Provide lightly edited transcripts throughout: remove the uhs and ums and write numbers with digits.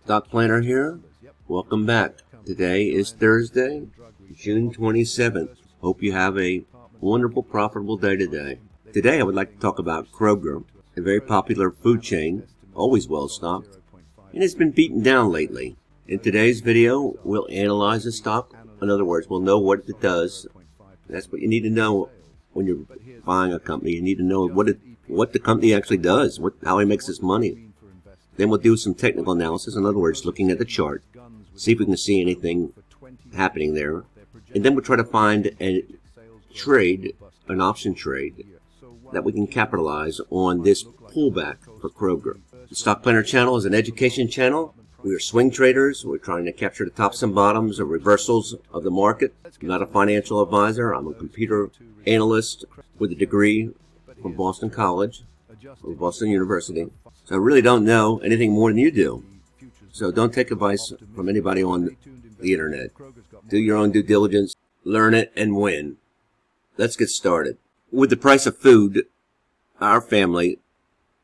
Stock Planner here. Welcome back. Today is Thursday, June 27th. Hope you have a wonderful, profitable day today. Today I would like to talk about Kroger, a very popular food chain, always well stocked, and it's been beaten down lately. In today's video, we'll analyze the stock. In other words, we'll know what it does. That's what you need to know when you're buying a company. You need to know what the company actually does, how it makes its money. Then we'll do some technical analysis, in other words, looking at the chart, see if we can see anything happening there. And then we'll try to find a trade, an option trade, that we can capitalize on this pullback for Kroger. The Stock Planner channel is an education channel. We are swing traders. We're trying to capture the tops and bottoms or reversals of the market. I'm not a financial advisor. I'm a computer analyst with a degree from Boston College or Boston University. So I really don't know anything more than you do. So don't take advice from anybody on the internet. Do your own due diligence, learn it, and win. Let's get started. With the price of food, our family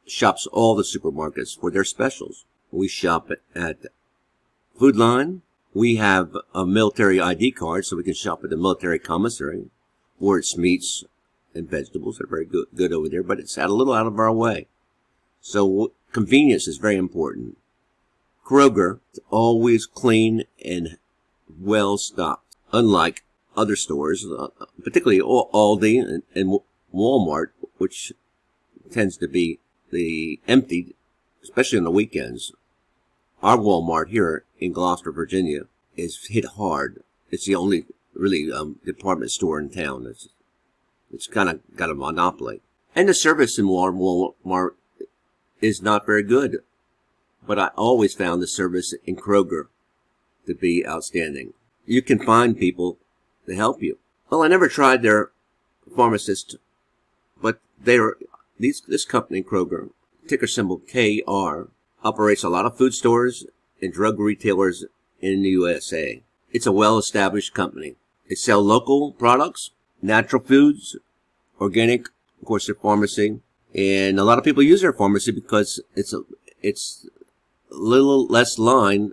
shops all the supermarkets for their specials. We shop at Food Line. We have a military ID card, so we can shop at the military commissary, where it's meats and vegetables. They're very good over there, but it's a little out of our way. So convenience is very important. Kroger is always clean and well stocked, unlike other stores, particularly Aldi and Walmart, which tends to be emptied, especially on the weekends. Our Walmart here in Gloucester, Virginia, is hit hard. It's the only really department store in town. It's kind of got a monopoly, and the service in Walmart is not very good. But I always found the service in Kroger to be outstanding. You can find people to help you. Well, I never tried their pharmacist, but this company, Kroger, ticker symbol KR, operates a lot of food stores and drug retailers in the USA. It's a well-established company. They sell local products, natural foods, organic, of course, their pharmacy. And a lot of people use their pharmacy because it's a little less line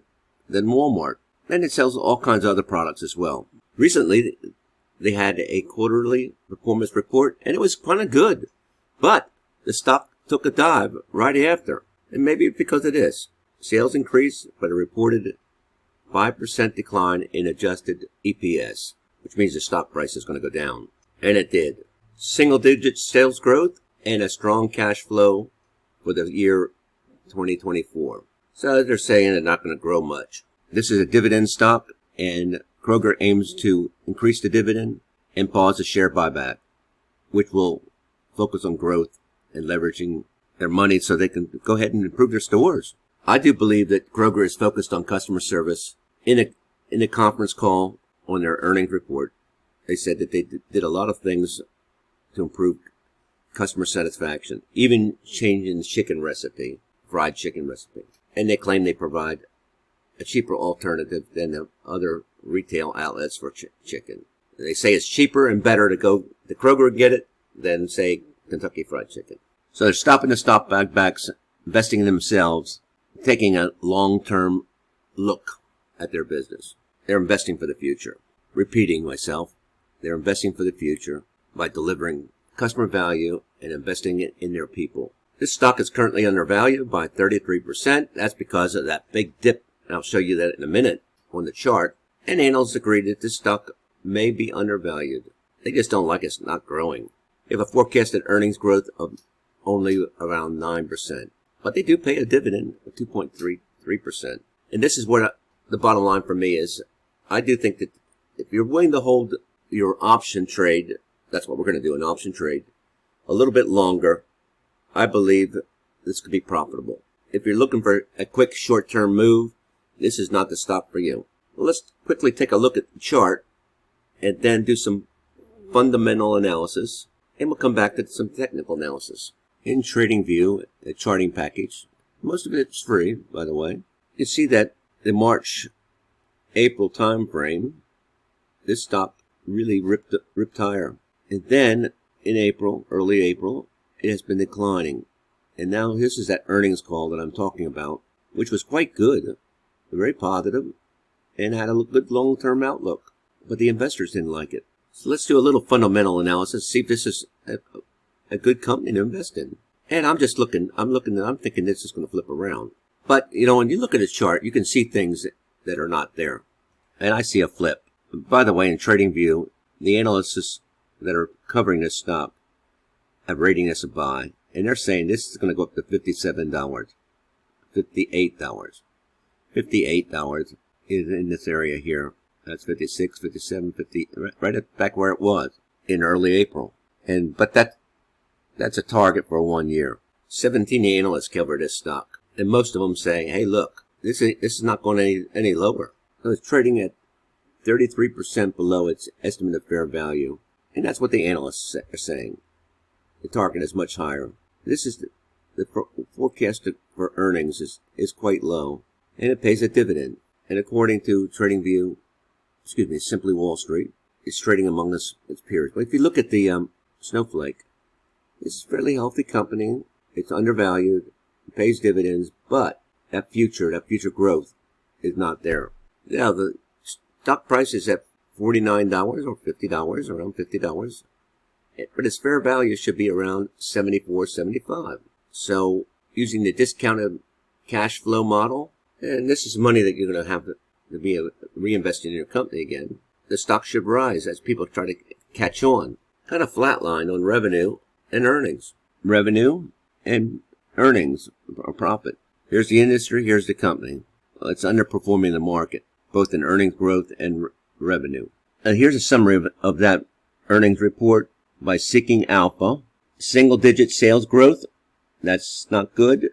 than Walmart. And it sells all kinds of other products as well. Recently, they had a quarterly performance report, and it was kind of good. But the stock took a dive right after. And maybe because of this. Sales increased, but it reported 5% decline in adjusted EPS, which means the stock price is going to go down. And it did. Single-digit sales growth and a strong cash flow for the year 2024. So they're saying they're not going to grow much. This is a dividend stock, and Kroger aims to increase the dividend and pause the share buyback, which will focus on growth and leveraging their money so they can go ahead and improve their stores. I do believe that Kroger is focused on customer service. In a conference call on their earnings report, they said that they did a lot of things to improve customer satisfaction, even changing the chicken recipe, fried chicken recipe. And they claim they provide a cheaper alternative than the other retail outlets for chicken. They say it's cheaper and better to go to Kroger and get it than, say, Kentucky Fried Chicken. So they're stopping the stock buybacks, investing in themselves, taking a long-term look at their business. They're investing for the future. Repeating myself, they're investing for the future by delivering customer value and investing it in their people. This stock is currently undervalued by 33%. That's because of that big dip, and I'll show you that in a minute on the chart. And analysts agree that this stock may be undervalued. They just don't like it's not growing. They have a forecasted earnings growth of only around 9%. But they do pay a dividend of 2.33%. And this is what the bottom line for me is. I do think that if you're willing to hold your option trade, that's what we're going to do, an option trade, a little bit longer, I believe this could be profitable. If you're looking for a quick short-term move, this is not the stock for you. Well, let's quickly take a look at the chart and then do some fundamental analysis, and we'll come back to some technical analysis. In TradingView, a charting package, most of it's free, by the way, you see that the March-April time frame, this stock really ripped higher. And then in April, early April, it has been declining. And now this is that earnings call that I'm talking about, which was quite good. very positive, and had a good long-term outlook. But the investors didn't like it. So let's do a little fundamental analysis, see if this is a good company to invest in. And I'm thinking this is going to flip around. But, when you look at a chart, you can see things that are not there. And I see a flip. By the way, in TradingView, the analysts that are covering this stock have rating this a buy. And they're saying this is going to go up to $57, $58. $58 is in this area here. That's 56, 57, 50, right back where it was in early April. But that's a target for 1 year. 17 analysts cover this stock. And most of them say, hey, look, this is not going any lower. So it's trading at 33% below its estimate of fair value. And that's what the analysts are saying. The target is much higher. This is the forecast for earnings is quite low. And it pays a dividend. And according to Simply Wall Street, it's trading among its peers. But if you look at the Snowflake, it's a fairly healthy company. It's undervalued. It pays dividends, but that future growth is not there. Now, the stock price is at $49 or $50, around $50. But its fair value should be around $74, $75. So, using the discounted cash flow model, and this is money that you're going to have to be reinvested in your company again, the stock should rise as people try to catch on. Kind of flatline on revenue and earnings. Revenue and earnings or profit. Here's the industry, here's the company. It's underperforming the market, both in earnings growth and revenue. And here's a summary of that earnings report by Seeking Alpha. Single-digit sales growth, that's not good,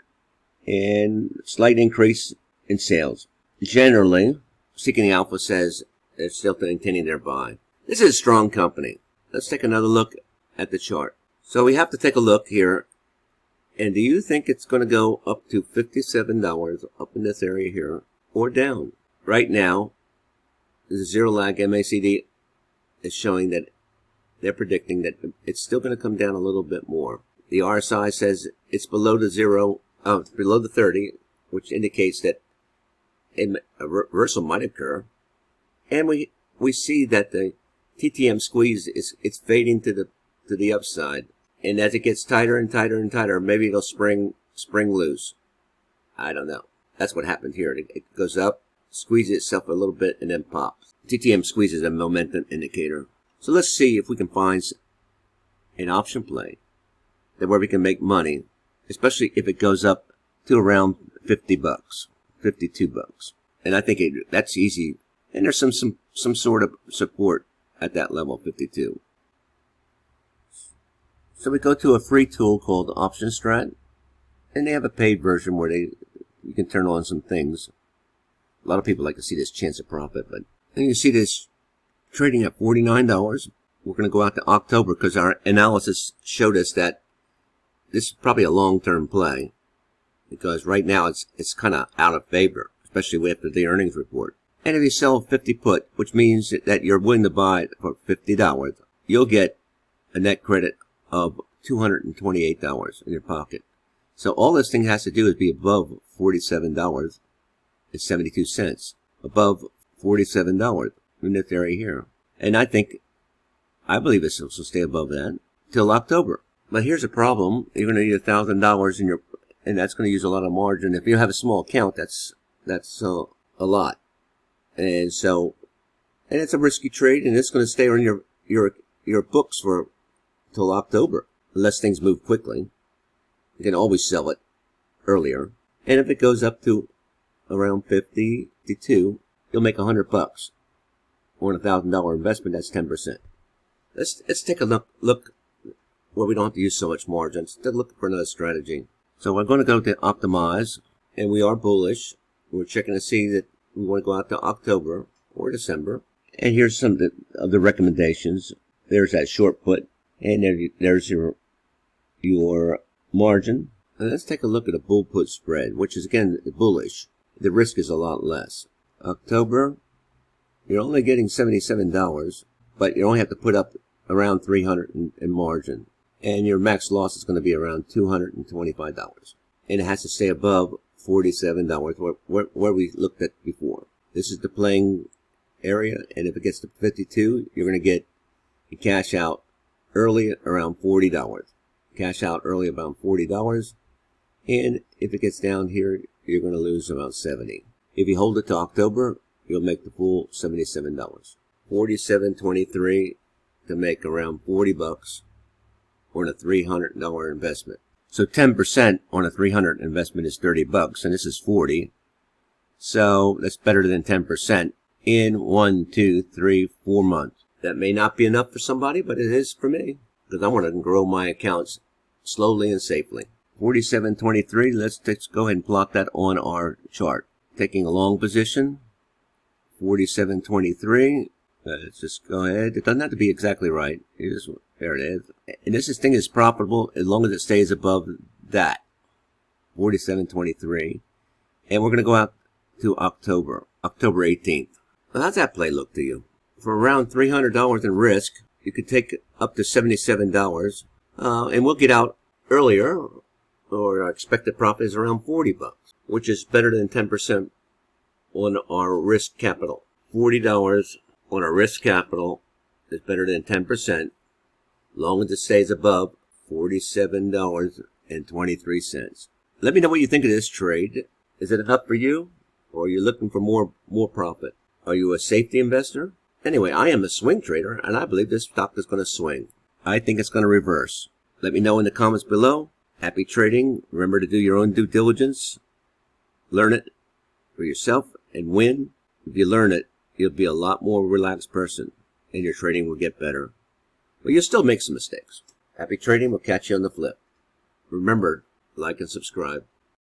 and slight increase in sales. Generally, Seeking Alpha says they're still continuing their buy. This is a strong company. Let's take another look at the chart. So we have to take a look here. And do you think it's going to go up to $57 up in this area here or down? Right now, the zero lag MACD is showing that they're predicting that it's still going to come down a little bit more. The RSI says it's below below the 30, which indicates that a reversal might occur. And we see that the TTM squeeze it's fading to the upside. And as it gets tighter and tighter and tighter, maybe it'll spring loose. I don't know. That's what happened here. It goes up, squeezes itself a little bit, and then pops. TTM squeeze is a momentum indicator. So let's see if we can find an option play where we can make money, especially if it goes up to around $50, $52. And I think that's easy. And there's some sort of support at that level, 52. So we go to a free tool called Option Strat, and they have a paid version where you can turn on some things. A lot of people like to see this chance of profit, but then you see this trading at $49. We're going to go out to October because our analysis showed us that this is probably a long-term play because right now it's kind of out of favor, especially after the earnings report. And if you sell 50 put, which means that you're willing to buy it for $50, you'll get a net credit of $228 in your pocket. So all this thing has to do is be above $47.72. Above $47 in this area here. And I believe this will stay above that till October. But here's a problem. You're going to need $1,000 and that's going to use a lot of margin. If you have a small account, that's a lot. And it's a risky trade, and it's going to stay on your books till October, unless things move quickly. You can always sell it earlier. And if it goes up to around 52, you'll make $100. On a $1,000 investment, that's 10%. Let's take a look where we don't have to use so much margin. Let's look for another strategy. So we're going to go to optimize, and we are bullish. We're checking to see that we want to go out to October or December. And here's some of the recommendations. There's that short put, and there's your margin. And let's take a look at a bull put spread, which is again bullish. The risk is a lot less. October, you're only getting $77, but you only have to put up around $300 in margin. And your max loss is going to be around $225. And it has to stay above $47, where we looked at before. This is the playing area, and if it gets to 52, you're going to get a cash out early around $40. Cash out early about $40, and if it gets down here, you're going to lose about $70. If you hold it to October, you'll make the full $77. $47.23 to make around $40 on a $300 investment. So 10% on a $300 investment is $30, and this is 40. So that's better than 10% in 1, 2, 3, 4 months. That may not be enough for somebody, but it is for me, because I want to grow my accounts slowly and safely. 47.23, let's go ahead and plot that on our chart. Taking a long position, 47.23. Let's just go ahead. It doesn't have to be exactly right. There it is. And this thing is profitable as long as it stays above that, 47.23. And we're going to go out to October 18th. Well, how's that play look to you? For around $300 in risk, you could take up to $77, and we'll get out earlier, or our expected profit is around $40, which is better than 10% on our risk capital. $40 on our risk capital is better than 10%, long as it stays above $47.23. Let me know what you think of this trade. Is it enough for you, or are you looking for more profit? Are you a safety investor? Anyway, I am a swing trader, and I believe this stock is going to swing. I think it's going to reverse. Let me know in the comments below. Happy trading. Remember to do your own due diligence. Learn it for yourself and win. If you learn it, you'll be a lot more relaxed person, and your trading will get better. But you'll still make some mistakes. Happy trading. We'll catch you on the flip. Remember, like and subscribe.